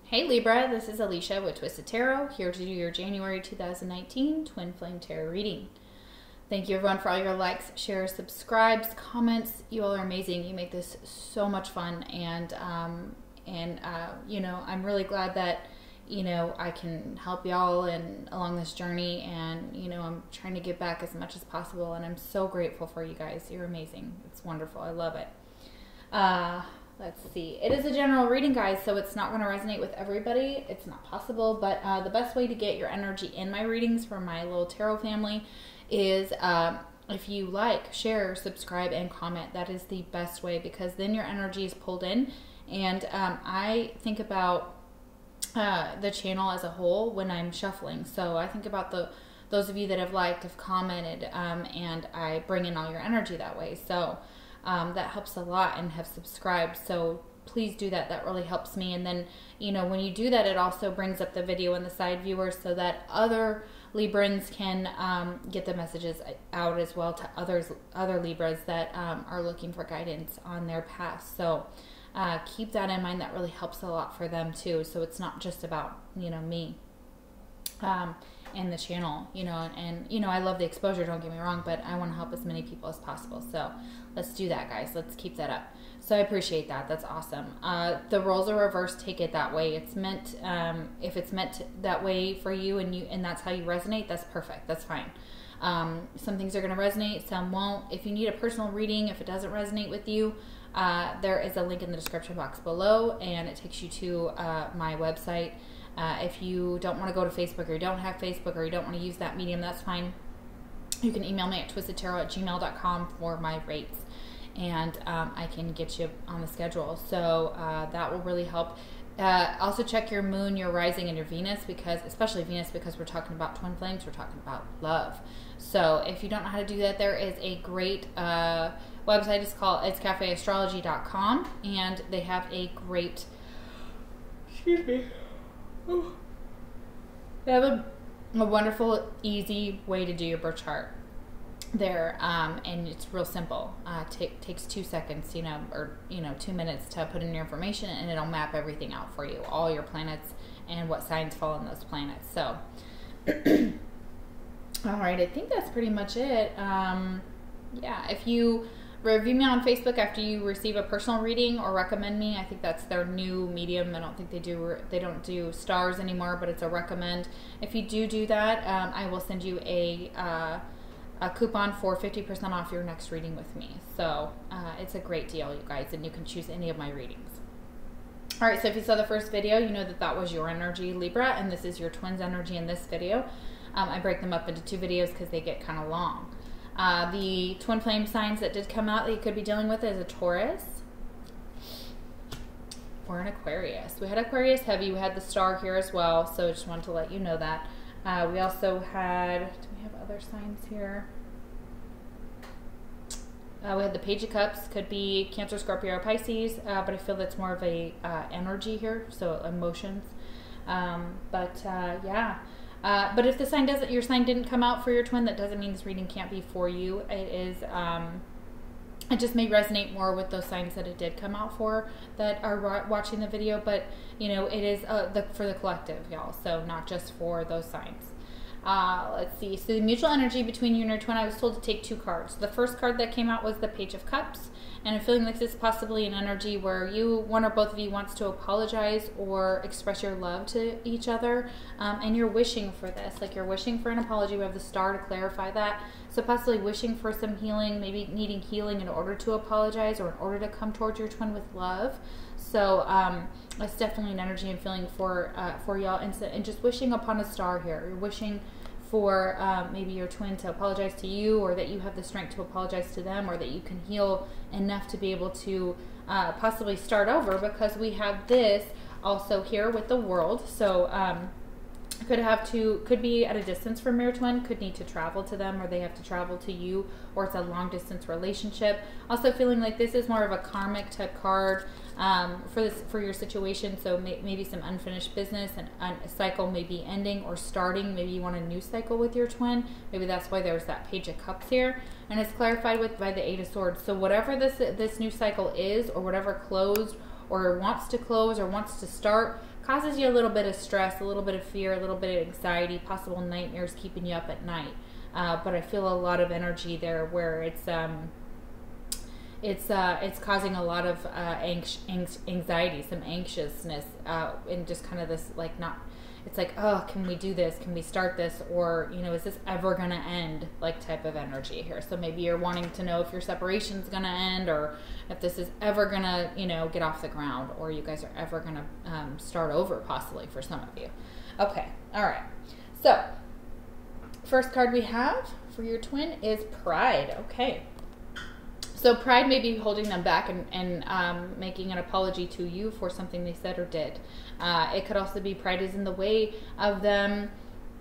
Hey Libra, this is Alicia with Twisted Tarot, here to do your January 2019 Twin Flame Tarot reading. Thank you everyone for all your likes, shares, subscribes, comments. You all are amazing. You make this so much fun, and you know, I'm really glad that I can help y'all along this journey, and I'm trying to give back as much as possible, and I'm so grateful for you guys. You're amazing. It's wonderful. I love it. Let's see. It is a general reading, guys, so it's not going to resonate with everybody. It's not possible, but the best way to get your energy in my readings for my little tarot family is if you like, share, subscribe, and comment. That is the best way, because then your energy is pulled in. And I think about the channel as a whole when I'm shuffling. So I think about those of you that have liked, have commented, and I bring in all your energy that way. So that helps a lot, and have subscribed. So please do that. That really helps me. And then, when you do that, it also brings up the video in the side viewers so that other Librans can get the messages out as well to other Libras that are looking for guidance on their path. So keep that in mind. That really helps a lot for them too. So it's not just about, me. And the channel, and I love the exposure, don't get me wrong, but I want to help as many people as possible. So let's do that, guys. Let's keep that up. So I appreciate that. That's awesome. The roles are reversed. Take it that way. It's meant, if it's meant that way for you, and that's how you resonate, that's perfect. That's fine. Some things are going to resonate, some won't. If you need a personal reading, if it doesn't resonate with you, there is a link in the description box below, and it takes you to my website. If you don't want to go to Facebook, or you don't have Facebook, or you don't want to use that medium, that's fine. You can email me at twistedtarot@gmail.com for my rates, and I can get you on the schedule. So that will really help. Also check your moon, your rising, and your Venus, especially Venus, because we're talking about twin flames, we're talking about love. So if you don't know how to do that, there is a great website. It's cafeastrology.com, and they have a great, excuse me, they have a wonderful, easy way to do your birth chart there, and it's real simple. Takes 2 seconds, or 2 minutes to put in your information, and it'll map everything out for you, all your planets and what signs fall in those planets. So, all right, I think that's pretty much it. Yeah, if you review me on Facebook after you receive a personal reading, or recommend me, I think that's their new medium. I don't think they don't do stars anymore, but it's a recommend. If you do that, I will send you a coupon for 50% off your next reading with me. So it's a great deal, you guys, and you can choose any of my readings. All right, so if you saw the first video, you know that was your energy, Libra, and this is your twins energy in this video. I break them up into 2 videos because they get kind of long. The twin flame signs that did come out that you could be dealing with is a Taurus or an Aquarius. We had Aquarius heavy. We had the star here as well, so just wanted to let you know that. We also had, do we have other signs here? We had the Page of Cups. Could be Cancer, Scorpio, or Pisces, but I feel that's more of a energy here, so emotions. Yeah. But if your sign didn't come out for your twin, that doesn't mean this reading can't be for you. It is, it just may resonate more with those signs that it did come out for that are watching the video. But, it is for the collective, y'all. So not just for those signs. Let's see. So the mutual energy between you and your twin, I was told to take 2 cards. The first card that came out was the Page of Cups. And I'm feeling like this is possibly an energy where one or both of you wants to apologize or express your love to each other. And you're wishing for this. Like, you're wishing for an apology. We have the star to clarify that. So possibly wishing for some healing, maybe needing healing in order to apologize, or in order to come towards your twin with love. So that's definitely an energy I'm feeling for y'all. And just wishing upon a star here. You're wishing for maybe your twin to apologize to you, or that you have the strength to apologize to them, or that you can heal enough to be able to possibly start over, because we have this also here with the World. So could be at a distance from your twin, could need to travel to them, or they have to travel to you, or it's a long distance relationship. Also feeling like this is more of a karmic type card for your situation. So maybe some unfinished business, and a cycle may be ending or starting. Maybe you want a new cycle with your twin. Maybe that's why there's that Page of Cups here, and it's clarified by the 8 of Swords. So whatever this new cycle is, or whatever closed or wants to close or wants to start, causes you a little bit of stress, a little bit of fear, a little bit of anxiety, possible nightmares keeping you up at night. But I feel a lot of energy there where it's causing a lot of anxiety, some anxiousness, and just kind of this like not. It's like, oh, can we do this? Can we start this? Or, you know, is this ever going to end? Like type of energy here. So maybe you're wanting to know if your separation's going to end, or if this is ever going to, you know, get off the ground, or you guys are ever going to start over possibly for some of you. Okay. All right. So first card we have for your twin is Pride. Okay. So pride may be holding them back and making an apology to you for something they said or did. It could also be pride is in the way of them.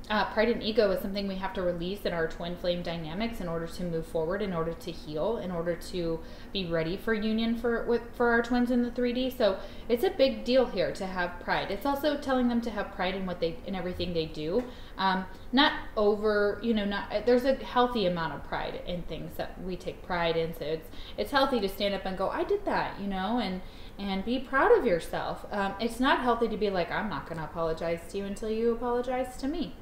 Pride and ego is something we have to release in our twin flame dynamics in order to move forward, in order to heal, in order to be ready for union for our twins in the 3D. So it's a big deal here to have pride. It's also telling them to have pride in everything they do. Not over, you know, there's a healthy amount of pride in things that we take pride in. So it's healthy to stand up and go, I did that, you know, and be proud of yourself. It's not healthy to be like, I'm not going to apologize to you until you apologize to me.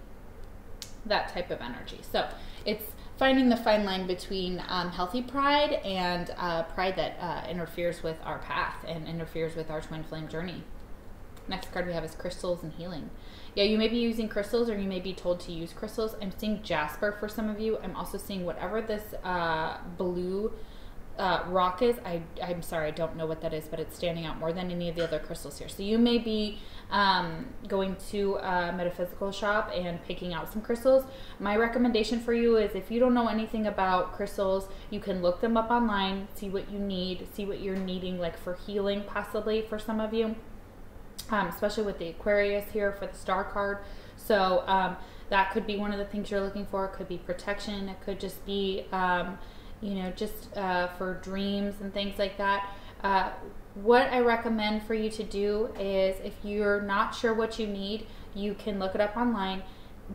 That type of energy. So it's finding the fine line between healthy pride and pride that interferes with our path and interferes with our twin flame journey. Next card we have is crystals and healing. Yeah, you may be using crystals, or you may be told to use crystals. I'm seeing jasper for some of you. I'm also seeing whatever this blue rock is. I'm sorry, I don't know what that is, but it's standing out more than any of the other crystals here. So you may be going to a metaphysical shop and picking out some crystals. My recommendation for you is, if you don't know anything about crystals, you can look them up online, see what you need, see what you're needing, like for healing possibly for some of you, especially with the Aquarius here for the star card. So that could be one of the things you're looking for. It could be protection. It could just be you know, just for dreams and things like that. What I recommend for you to do is, if you're not sure what you need, you can look it up online.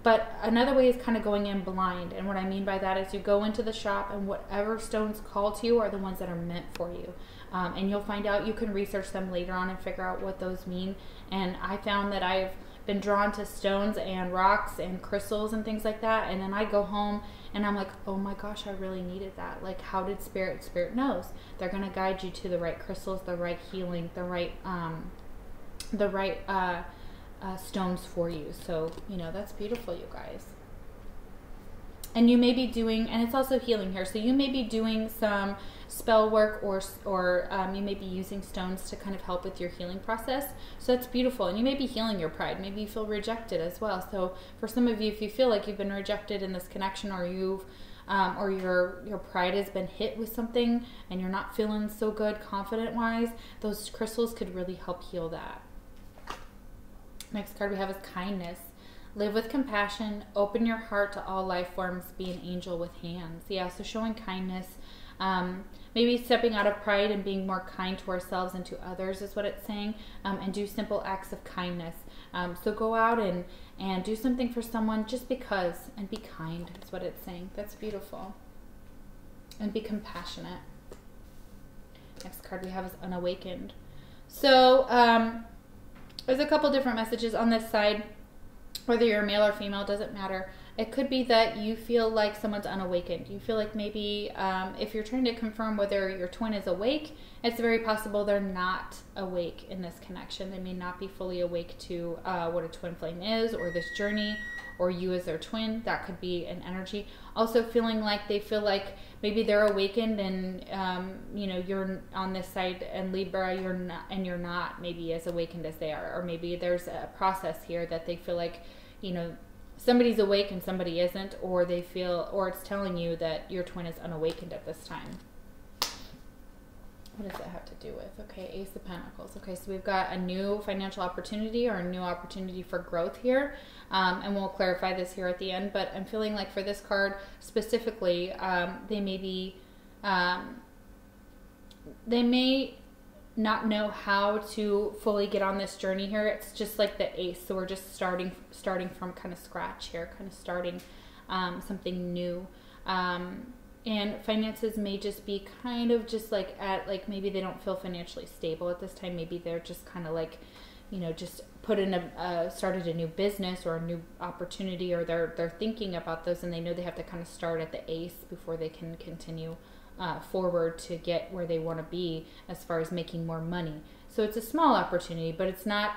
But another way is kind of going in blind. And what I mean by that is, you go into the shop and whatever stones call to you are the ones that are meant for you. And you'll find out, you can research them later on and figure out what those mean. And I found that I've been drawn to stones and rocks and crystals and things like that. And then I go home and I'm like, oh my gosh, I really needed that. Like, how did Spirit knows. They're going to guide you to the right crystals, the right healing, the right stones for you. So, you know, that's beautiful, you guys. And you may be doing, and it's also healing here, so you may be doing some spell work, or you may be using stones to kind of help with your healing process. So that's beautiful. And you may be healing your pride. Maybe you feel rejected as well. So for some of you, if you feel like you've been rejected in this connection, or you've or your pride has been hit with something and you're not feeling so good confident wise, those crystals could really help heal that. Next card we have is kindness. Live with compassion, open your heart to all life forms, be an angel with hands. Yeah, so showing kindness, maybe stepping out of pride and being more kind to ourselves and to others is what it's saying, and do simple acts of kindness. So go out and do something for someone just because, and be kind is what it's saying. That's beautiful. And be compassionate. Next card we have is unawakened. So there's a couple different messages on this side. Whether you're male or female, doesn't matter. It could be that you feel like someone's unawakened. You feel like maybe if you're trying to confirm whether your twin is awake, it's very possible they're not awake in this connection. They may not be fully awake to what a twin flame is, or this journey, or you as their twin. That could be an energy. Also feeling like they feel like maybe they're awakened and you know, you're on this side, and Libra, you're not maybe as awakened as they are. Or maybe there's a process here that they feel like, you know, somebody's awake and somebody isn't, or they feel, or it's telling you that your twin is unawakened at this time. What does that have to do with? Okay, Ace of Pentacles. Okay, so we've got a new financial opportunity, or a new opportunity for growth here. And we'll clarify this here at the end, but I'm feeling like for this card specifically, they may not know how to fully get on this journey here. It's just like the Ace, so we're just starting from kind of scratch here, kind of starting something new. And finances may just be kind of just like at, like, maybe they don't feel financially stable at this time. Maybe they're just kind of like, you know, just put in started a new business or a new opportunity, or they're thinking about those, and they know they have to kind of start at the ace before they can continue forward to get where they want to be as far as making more money. So it's a small opportunity, but it's not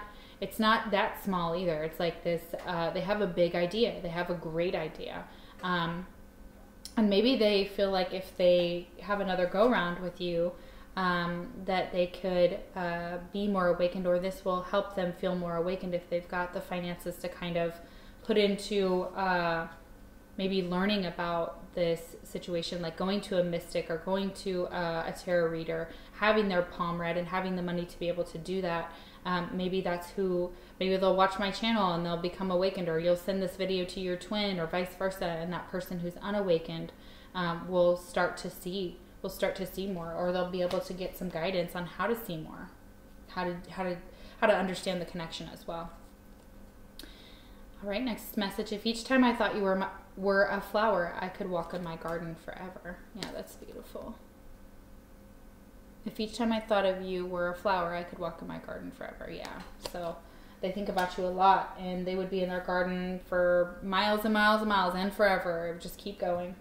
that small either. It's like this, they have a big idea. They have a great idea. And maybe they feel like if they have another go round with you, that they could be more awakened, or this will help them feel more awakened if they've got the finances to kind of put into maybe learning about this situation, like going to a mystic or going to a tarot reader, having their palm read and having the money to be able to do that. Maybe they'll watch my channel and they'll become awakened, or you'll send this video to your twin or vice versa, and that person who's unawakened will start to see more, or they'll be able to get some guidance on how to see more, how to understand the connection as well. All right, next message. If each time I thought you were a flower, I could walk in my garden forever. Yeah, that's beautiful. If each time I thought of you were a flower, I could walk in my garden forever. Yeah. So they think about you a lot, and they would be in their garden for miles and miles and miles and forever. It would just keep going.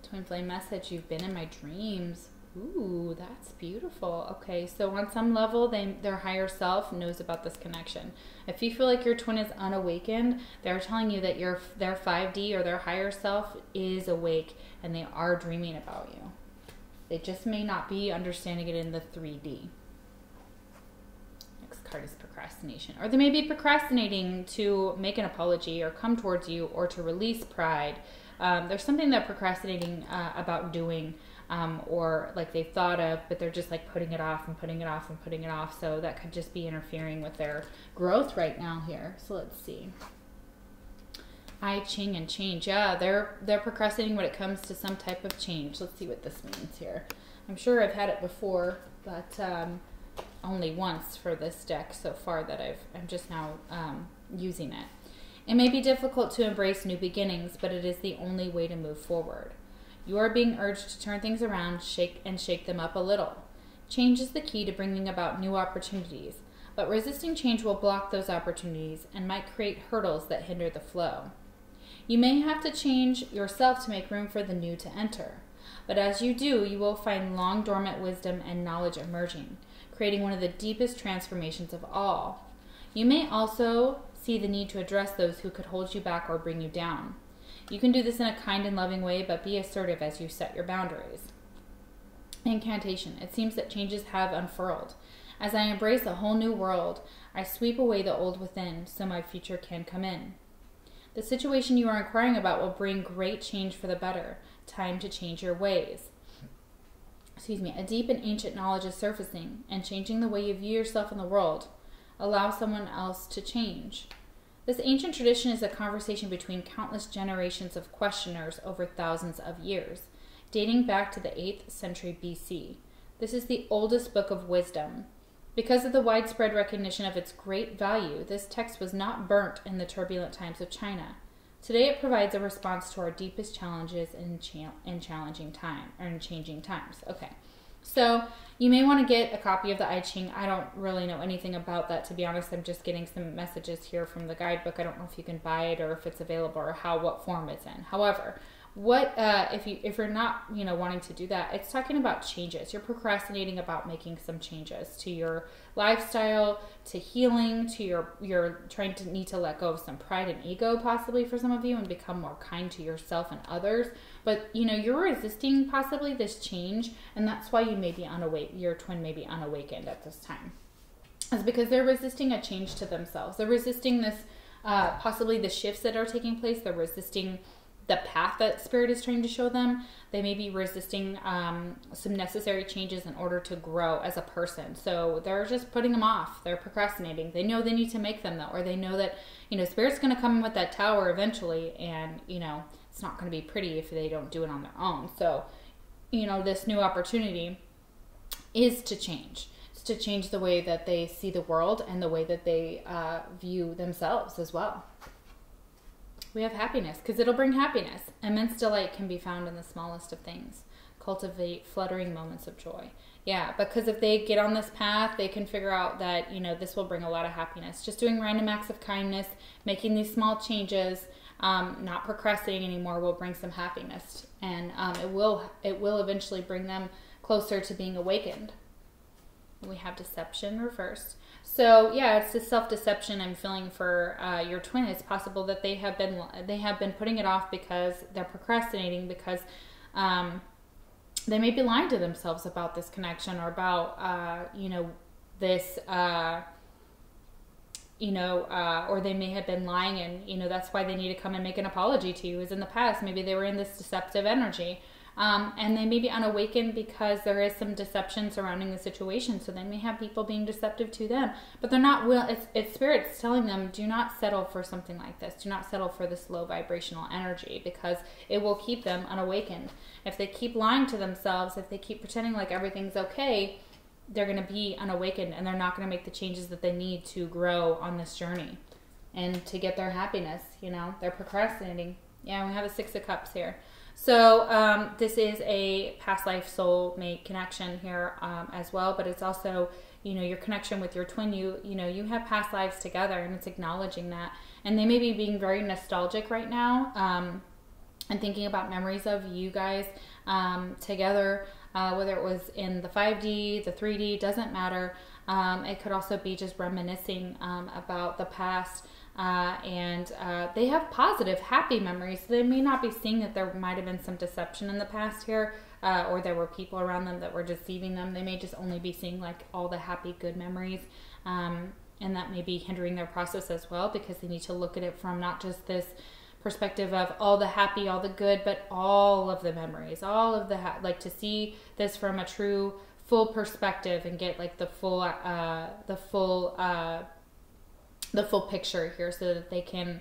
Twin flame message. You've been in my dreams. Ooh, that's beautiful. Okay, so on some level, their higher self knows about this connection. If you feel like your twin is unawakened, they're telling you that their 5D or their higher self is awake, and they are dreaming about you. They just may not be understanding it in the 3D. Next card is procrastination. Or they may be procrastinating to make an apology or come towards you or to release pride. There's something they're procrastinating about doing, or like they've thought of, but they're just like putting it off and putting it off and putting it off. So that could just be interfering with their growth right now here. So let's see. I Ching and change. Yeah, they're procrastinating when it comes to some type of change. Let's see what this means here. I'm sure I've had it before, but only once for this deck so far that I'm just now using it. It may be difficult to embrace new beginnings, but it is the only way to move forward. You are being urged to turn things around, shake them up a little. Change is the key to bringing about new opportunities, but resisting change will block those opportunities and might create hurdles that hinder the flow. You may have to change yourself to make room for the new to enter, but as you do, you will find long dormant wisdom and knowledge emerging, creating one of the deepest transformations of all. You may also see the need to address those who could hold you back or bring you down. You can do this in a kind and loving way, but be assertive as you set your boundaries. Incantation. It seems that changes have unfurled. As I embrace a whole new world, I sweep away the old within so my future can come in. The situation you are inquiring about will bring great change for the better. Time to change your ways. A deep and ancient knowledge is surfacing and changing the way you view yourself in the world. Allow someone else to change. This ancient tradition is a conversation between countless generations of questioners over thousands of years, dating back to the 8th century BC. This is the oldest book of wisdom. Because of the widespread recognition of its great value, this text was not burnt in the turbulent times of China. Today it provides a response to our deepest challenges in changing times. Okay. So you may want to get a copy of the I Ching. I don't really know anything about that, to be honest. I'm just getting some messages here from the guidebook. I don't know if you can buy it or if it's available or what form it's in. However, if you're not wanting to do that, it's talking about changes. You're procrastinating about making some changes to your lifestyle, to healing, to you're trying to need to let go of some pride and ego possibly for some of you and become more kind to yourself and others. But you're resisting possibly this change, and that's why your twin may be unawakened at this time. It's because they're resisting a change to themselves. They're resisting this possibly the shifts that are taking place. They're resisting the path that Spirit is trying to show them. They may be resisting some necessary changes in order to grow as a person. So they're just putting them off. They're procrastinating. They know they need to make them though, or they know that, Spirit's going to come in with that tower eventually, and, it's not going to be pretty if they don't do it on their own. So, this new opportunity is to change. It's to change the way that they see the world and the way that they view themselves as well. We have happiness, because it'll bring happiness. Immense delight can be found in the smallest of things. cultivate fluttering moments of joy. Yeah, because if they get on this path, they can figure out that, you know, this will bring a lot of happiness. Just doing random acts of kindness, making these small changes, not procrastinating anymore will bring some happiness. And it will eventually bring them closer to being awakened. We have deception reversed. So yeah, it's the self-deception I'm feeling for your twin. It's possible that they have been putting it off because they're procrastinating, because they may be lying to themselves about this connection, or about you know, this or they may have been lying, and you know, that's why they need to come and make an apology to you. Is in the past maybe they were in this deceptive energy. And they may be unawakened because there is some deception surrounding the situation. So they may have people being deceptive to them, but they're not it's spirits telling them, do not settle for something like this. Do not settle for this low vibrational energy, because it will keep them unawakened. If they keep lying to themselves, if they keep pretending like everything's okay, they're going to be unawakened, and they're not going to make the changes that they need to grow on this journey and to get their happiness. You know, they're procrastinating. Yeah, we have a Six of Cups here. So this is a past life soulmate connection here as well, but it's also, you know, your connection with your twin. You know, you have past lives together, and it's acknowledging that. And they may be being very nostalgic right now and thinking about memories of you guys together, whether it was in the 5D, the 3D, doesn't matter. It could also be just reminiscing about the past. And they have positive, happy memories. So they may not be seeing that there might have been some deception in the past here, or there were people around them that were deceiving them. They may just only be seeing like all the happy, good memories, and that may be hindering their process as well, because they need to look at it from not just this perspective of all the happy, all the good, but all of the memories, all of the like to see this from a true, full perspective and get like the full picture here, so that they can,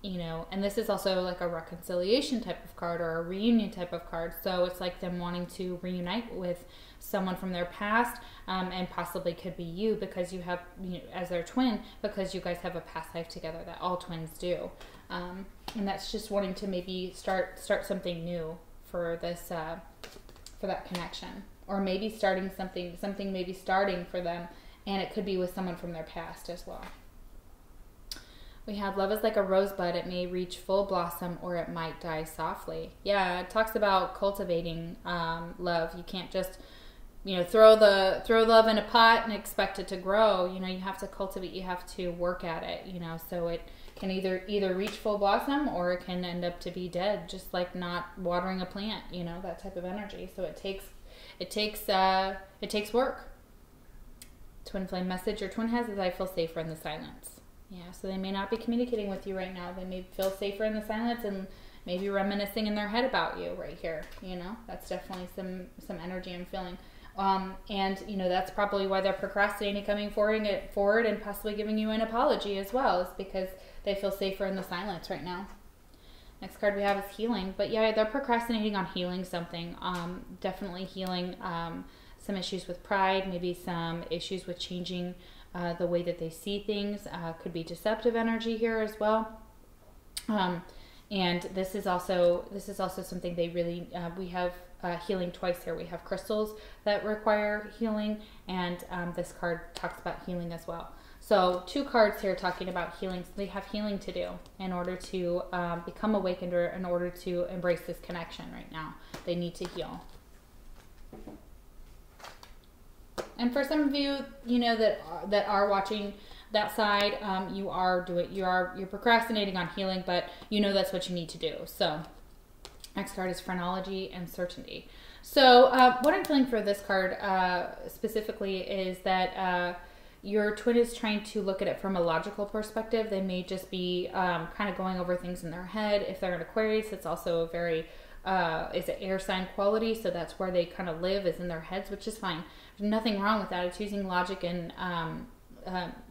you know, and this is also like a reconciliation type of card, or a reunion type of card. So it's like them wanting to reunite with someone from their past, and possibly could be you, because you have, you know, as their twin, because you guys have a past life together that all twins do. And that's just wanting to maybe start something new for this, for that connection, or maybe starting something maybe starting for them. And it could be with someone from their past as well. We have love is like a rosebud. It may reach full blossom, or it might die softly. Yeah, it talks about cultivating love. You can't just, you know, throw love in a pot and expect it to grow. You know, you have to cultivate. You have to work at it. You know, so it can either reach full blossom, or it can end up to be dead, just like not watering a plant. You know, that type of energy. So it takes work. Twin flame message your twin has is, I feel safer in the silence. Yeah, so they may not be communicating with you right now. They may feel safer in the silence, and maybe reminiscing in their head about you right here. You know, that's definitely some energy I'm feeling. And you know, that's probably why they're procrastinating coming forward and possibly giving you an apology as well, is because they feel safer in the silence right now. Next card we have is healing. But yeah, they're procrastinating on healing something. Definitely healing some issues with pride, maybe some issues with changing the way that they see things. Could be deceptive energy here as well. And this is also something they really, we have healing twice here. We have crystals that require healing, and this card talks about healing as well. So 2 cards here talking about healing. So they have healing to do in order to become awakened, or in order to embrace this connection right now. They need to heal. And for some of you, you know, that are watching that side, you're procrastinating on healing, but you know that's what you need to do. So next card is phrenology and certainty. So what I'm feeling for this card specifically is that your twin is trying to look at it from a logical perspective. They may just be kind of going over things in their head. If they're an Aquarius, it's also a very is an air sign quality, so that's where they kind of live, is in their heads, which is fine. There's nothing wrong with that. It's using logic and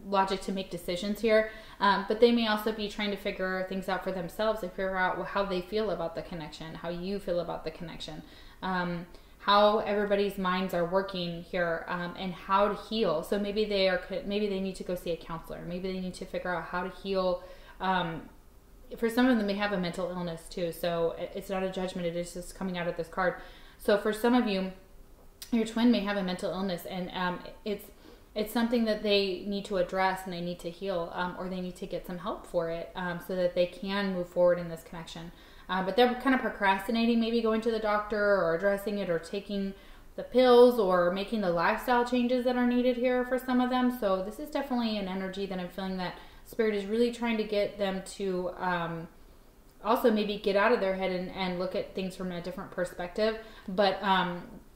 logic to make decisions here, but they may also be trying to figure things out for themselves, and figure out how they feel about the connection, how you feel about the connection, how everybody's minds are working here, and how to heal. So maybe they need to go see a counselor. Maybe they need to figure out how to heal. For some of them, they have a mental illness too, so it's not a judgment. It is just coming out of this card. So for some of you, your twin may have a mental illness, and it's something that they need to address and they need to heal, or they need to get some help for it, so that they can move forward in this connection. But they're kind of procrastinating, maybe going to the doctor or addressing it or taking the pills or making the lifestyle changes that are needed here for some of them. So this is definitely an energy that I'm feeling that Spirit is really trying to get them to also maybe get out of their head and look at things from a different perspective. But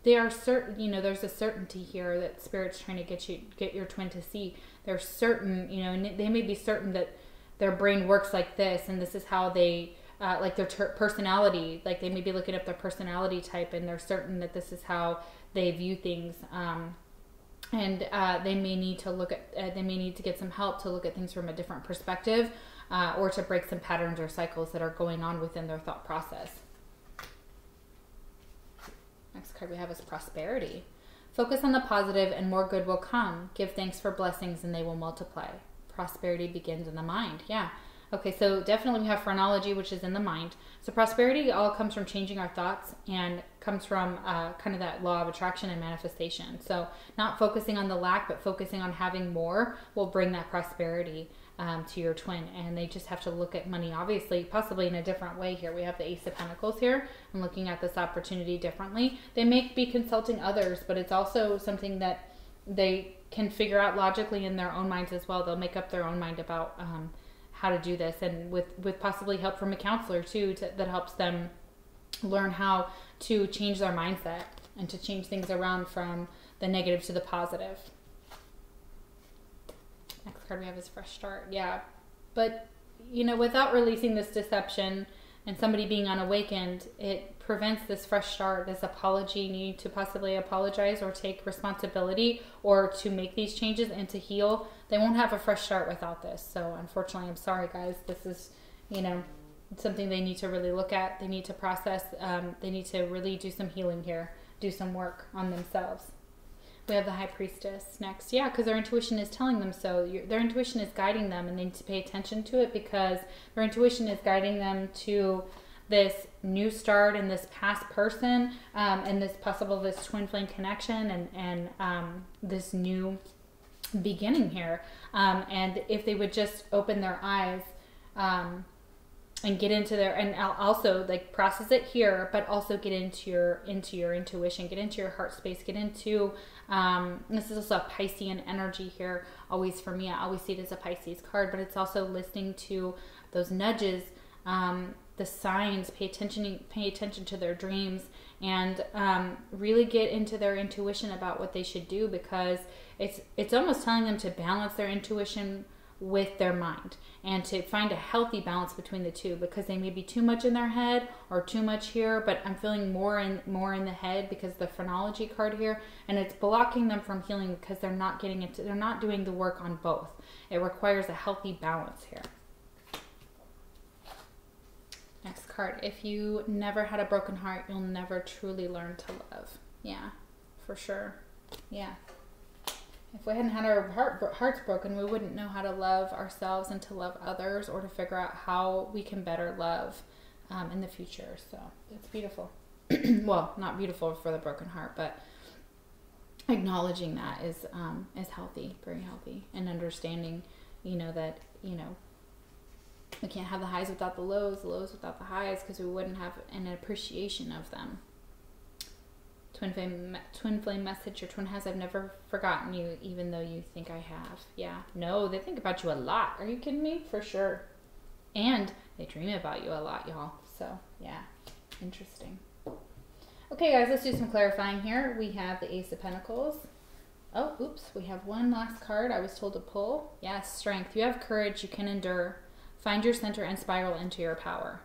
they are certain, you know, there's a certainty here that Spirit's trying to get your twin to see. They're certain, you know, and they may be certain that their brain works like this, and this is how they, like their personality, like they may be looking up their personality type, and they're certain that this is how they view things. And they may need to look at, they may need to get some help to look at things from a different perspective, or to break some patterns or cycles that are going on within their thought process. Next card we have is prosperity. Focus on the positive and more good will come. Give thanks for blessings and they will multiply. Prosperity begins in the mind. Yeah. Okay, so definitely we have phrenology, which is in the mind. So prosperity all comes from changing our thoughts and comes from kind of that law of attraction and manifestation. So not focusing on the lack, but focusing on having more will bring that prosperity to your twin. And they just have to look at money, obviously, possibly in a different way here. We have the Ace of Pentacles here and looking at this opportunity differently. They may be consulting others, but it's also something that they can figure out logically in their own minds as well. They'll make up their own mind about how to do this, and with possibly help from a counselor too, that helps them learn how to change their mindset and to change things around from the negative to the positive. Next card we have is fresh start. Yeah, but you know, without releasing this deception and somebody being unawakened, it prevents this fresh start, this apology, need to possibly apologize or take responsibility or to make these changes and to heal. They won't have a fresh start without this. So unfortunately, I'm sorry guys, this is, you know, something they need to really look at. They need to process. They need to really do some healing here, do some work on themselves. We have the High Priestess next. Yeah, because their intuition is telling them so. Their intuition is guiding them, and they need to pay attention to it because their intuition is guiding them to this new start in this past person, and this twin flame connection, and this new beginning here. And if they would just open their eyes and get into their, and also like process it here, but also get into your intuition, get into your heart space, get into this is also a Piscean energy here. Always for me, I always see it as a Pisces card, but it's also listening to those nudges, the signs. Pay attention to their dreams, and really get into their intuition about what they should do, because it's almost telling them to balance their intuition with their mind and to find a healthy balance between the two, because they may be too much in their head or too much here, but I'm feeling more in the head because the phrenology card here, and it's blocking them from healing because they're not doing the work on both. It requires a healthy balance here. Next card. If you never had a broken heart, you'll never truly learn to love. Yeah, for sure. Yeah. If we hadn't had our hearts broken, we wouldn't know how to love ourselves and to love others, or to figure out how we can better love in the future. So it's beautiful. Well, not beautiful for the broken heart, but acknowledging that is healthy, very healthy, and understanding, you know, that, you know, we can't have the highs without the lows without the highs, because we wouldn't have an appreciation of them. Twin flame message. Your twin has, I've never forgotten you, even though you think I have. Yeah. No, they think about you a lot. Are you kidding me? For sure. And they dream about you a lot, y'all. So, yeah. Interesting. Okay, guys, let's do some clarifying here. We have the Ace of Pentacles. Oh, oops. We have one last card I was told to pull. Yes, strength. You have courage. You can endure. Find your center and spiral into your power.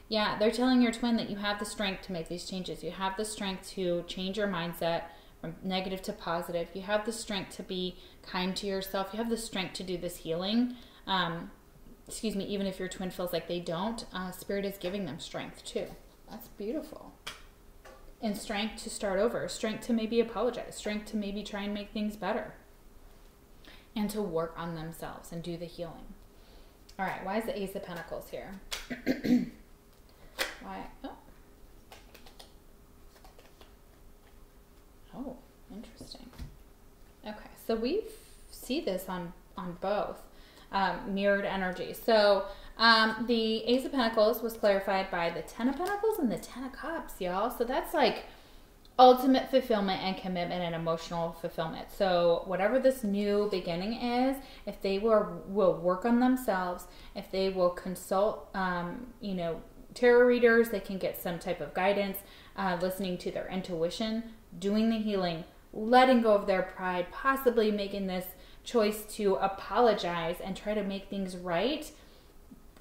Yeah, they're telling your twin that you have the strength to make these changes. You have the strength to change your mindset from negative to positive. You have the strength to be kind to yourself. You have the strength to do this healing. Even if your twin feels like they don't, Spirit is giving them strength too. That's beautiful. And strength to start over. Strength to maybe apologize. Strength to maybe try and make things better. And to work on themselves and do the healing. All right, why is the Ace of Pentacles here? Why? Oh. Oh, interesting. Okay, so we see this on both mirrored energy. So the Ace of Pentacles was clarified by the Ten of Pentacles and the Ten of Cups, y'all. So that's like ultimate fulfillment and commitment and emotional fulfillment. So whatever this new beginning is, if they will work on themselves, if they will consult, you know, tarot readers, they can get some type of guidance, listening to their intuition, doing the healing, letting go of their pride, possibly making this choice to apologize and try to make things right.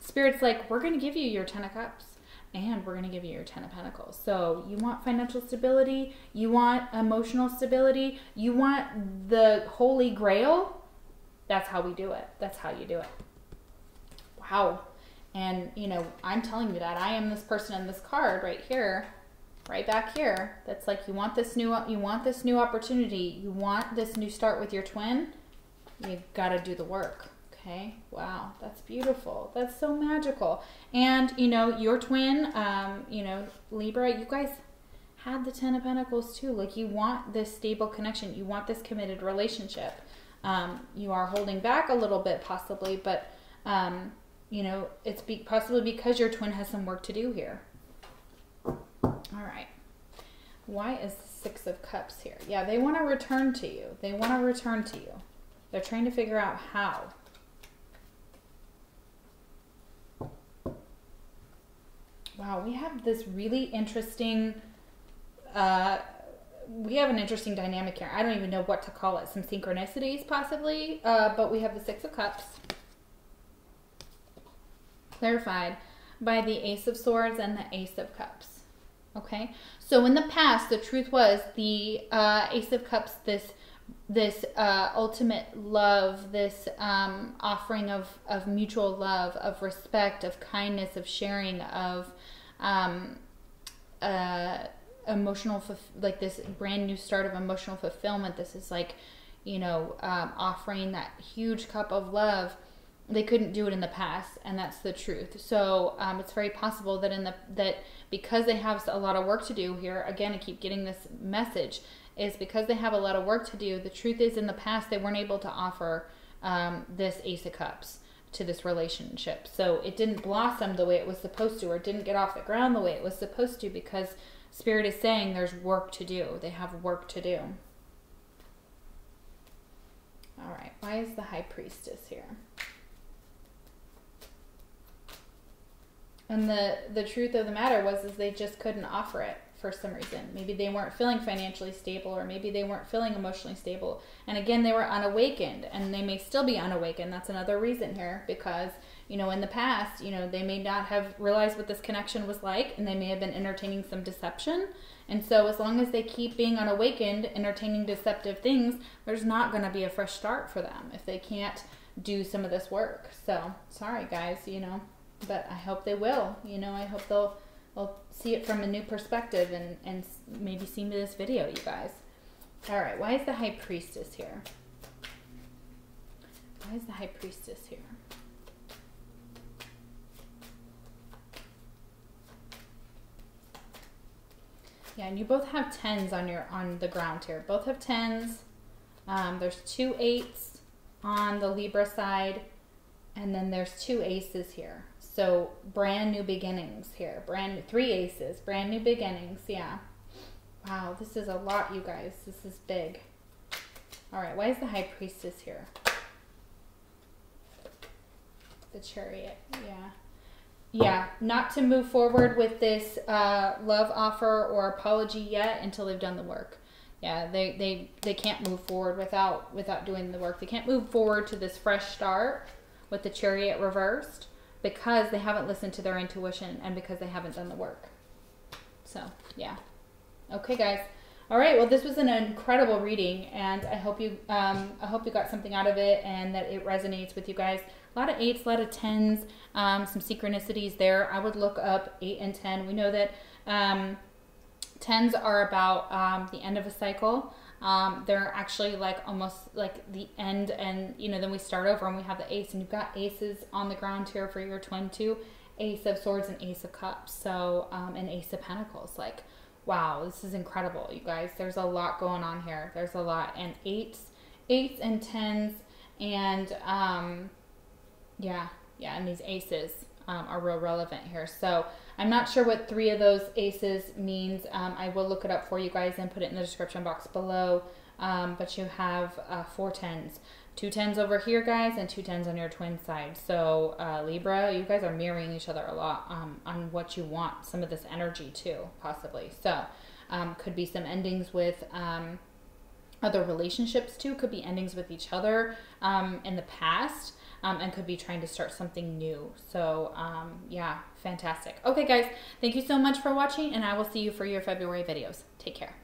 Spirit's like, we're going to give you your Ten of Cups and we're going to give you your Ten of Pentacles. So you want financial stability, you want emotional stability, you want the Holy Grail. That's how we do it. That's how you do it. Wow. And, you know, I'm telling you that I am this person in this card right here, right back here. That's like, you want this new opportunity. You want this new start with your twin. You've got to do the work. Okay. Wow. That's beautiful. That's so magical. And, you know, your twin, you know, Libra, you guys had the Ten of Pentacles too. Like, you want this stable connection. You want this committed relationship. You are holding back a little bit possibly, but, you know, it's possibly because your twin has some work to do here. All right. Why is the Six of Cups here? Yeah, they want to return to you. They want to return to you. They're trying to figure out how. Wow, we have this really interesting, we have an interesting dynamic here. I don't even know what to call it. Some synchronicities possibly, but we have the Six of Cups clarified by the Ace of Swords and the Ace of Cups. Okay, so in the past, the truth was the Ace of Cups, this ultimate love, this offering of mutual love, of respect, of kindness, of sharing, of emotional, like this brand new start of emotional fulfillment. This is like, you know, offering that huge cup of love. They couldn't do it in the past, and that's the truth. So it's very possible that that because they have a lot of work to do here, again, I keep getting this message, is because they have a lot of work to do. The truth is, in the past, they weren't able to offer this Ace of Cups to this relationship. So it didn't blossom the way it was supposed to, or it didn't get off the ground the way it was supposed to, because Spirit is saying there's work to do. They have work to do. All right, why is the High Priestess here? And the truth of the matter is they just couldn't offer it for some reason. Maybe they weren't feeling financially stable, or maybe they weren't feeling emotionally stable. And again, they were unawakened, and they may still be unawakened. That's another reason here, because, you know, in the past, you know, they may not have realized what this connection was like, and they may have been entertaining some deception. And so as long as they keep being unawakened, entertaining deceptive things, there's not going to be a fresh start for them if they can't do some of this work. So sorry, guys, you know. But I hope they will, you know, I hope they'll see it from a new perspective and maybe see this video, you guys. All right, why is the High Priestess here? Why is the High Priestess here? Yeah, and you both have 10s on the ground here. Both have 10s. There's 2 8s on the Libra side, and then there's 2 aces here. So brand new beginnings here. 3 aces, brand new beginnings. Yeah. Wow, this is a lot, you guys. This is big. All right, why is the High Priestess here? The Chariot. Yeah. Yeah, not to move forward with this love offer or apology yet until they've done the work. Yeah, they can't move forward without doing the work. They can't move forward to this fresh start with the Chariot reversed, because they haven't listened to their intuition and because they haven't done the work. So, yeah. Okay, guys. All right. Well, this was an incredible reading, and I hope you got something out of it and that it resonates with you guys. A lot of 8s, a lot of 10s, some synchronicities there. I would look up 8 and 10. We know that 10s are about the end of a cycle. They're actually like almost like the end, and you know, then we start over and we have the Ace, and you've got aces on the ground here for your twin too. Ace of Swords and Ace of Cups. So, and Ace of Pentacles. Like, Wow, this is incredible, you guys. There's a lot going on here. There's a lot. And eights and tens, and yeah, and these aces are real relevant here. So I'm not sure what 3 of those aces means. I will look it up for you guys and put it in the description box below. But you have 4 tens. 2 tens over here, guys, and 2 tens on your twin side. So Libra, you guys are mirroring each other a lot on what you want. Some of this energy too, possibly. So could be some endings with other relationships too. Could be endings with each other in the past. And could be trying to start something new. So yeah, fantastic. Okay, guys, thank you so much for watching, and I will see you for your February videos. Take care.